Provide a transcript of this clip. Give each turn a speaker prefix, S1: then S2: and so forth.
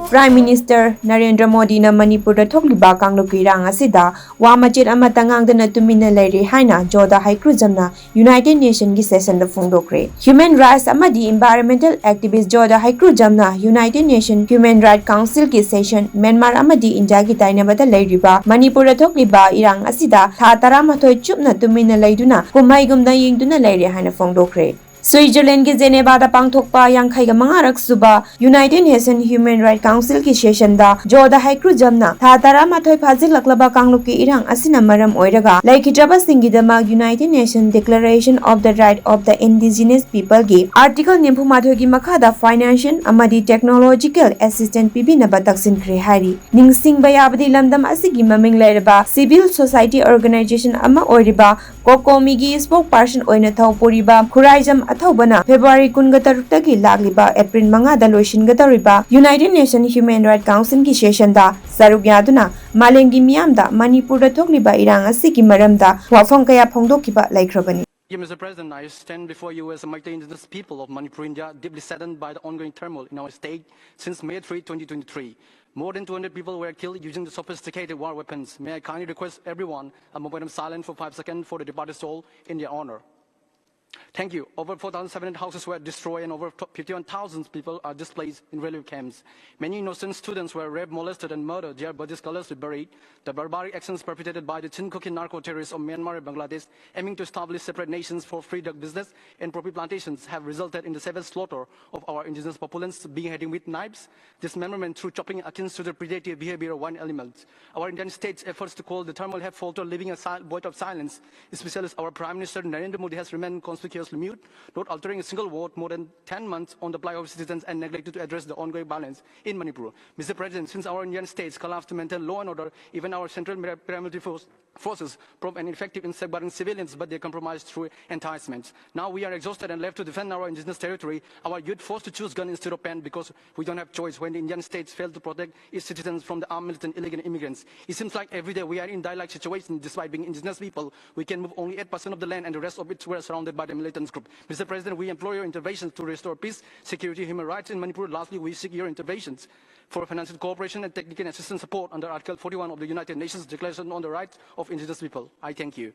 S1: Prime Minister Narendra Modi na Manipur thokliba kangluki rang asida wa majit amata ngangdana Tuminna leiri Haina Jodha Heigrujam na United Nations gi session da Phongdokhre. Human Rights amadi environmental activist Jodha Heigrujam na United Nations Human Rights Council gi session Myanmar amadi India gi tainabada leiriba Manipur thokliba irang asida tha 18 chupna Tuminna leiduna kumaigumda yingduna leiri Haina Phongdokhre. Switzerland ki Geneva da pangthokpa yankhai ga mangarak suba United Nations Human Rights Council ki session da Jodha Heigrujam na tha 18 phajik laklaba kangluki irang asina maram oiraga laikhitraba singidama United Nations Declaration of the Right of the Indigenous People gi article 93 gi makhada financial amadi technological assistance pibinaba taksinkhre hari ningsingba yabadi lamdam asigi maming leiraba civil society organization ama oiriba kokomi gi spokesperson oina thawporiba khuraijam Athobana February 13 lagliba April 5 da loisingadauriba United Nations Human Rights Council ki session da saruk yaduna malengi miyamda Manipur da thokliba irang asigi maramda wafam kaya phongdokhiba laikhrabani.
S2: Mr. President, I stand before you as a mighty indigenous people of Manipur, India, deeply saddened by the ongoing turmoil in our state since May 3, 2023. More than 200 people were killed using the sophisticated war weapons. May I kindly request everyone a moment of silence for 5 seconds for the departed soul in their honor. Thank you. Over 4,700 houses were destroyed and over 51,000 people are displaced in relief camps. Many innocent students were raped, molested and murdered, their bodies colorlessly buried. The barbaric actions perpetrated by the Chinkoki narco-terrorists of Myanmar and Bangladesh, aiming to establish separate nations for free drug business and poppy plantations, have resulted in the savage slaughter of our indigenous populations, beheading with knives, dismemberment through chopping akin to the predative behavior of one element. Our Indian state's efforts to quell the turmoil have faltered, leaving a void of silence, especially as our Prime Minister Narendra Modi has remained conspicuously mute, not altering a single word more than 10 months on the plight of citizens and neglected to address the ongoing violence in Manipur. Mr. President, since our Indian states collapsed to maintain law and order, even our central paramilitary forces prove ineffective in safeguarding civilians, but they compromise through enticements. Now we are exhausted and left to defend our indigenous territory. Our youth forced to choose gun instead of pen because we don't have choice when the Indian states fail to protect its citizens from the armed militant illegal immigrants. It seems like every day we are in dire-like situation. Despite being indigenous people, we can move only 8% of the land and the rest of it were surrounded by the militant group. Mr. President, we implore your interventions to restore peace, security, human rights in Manipur. Lastly, we seek your interventions for financial cooperation and technical assistance support under Article 41 of the United Nations Declaration on the Rights of Indigenous People. I thank you.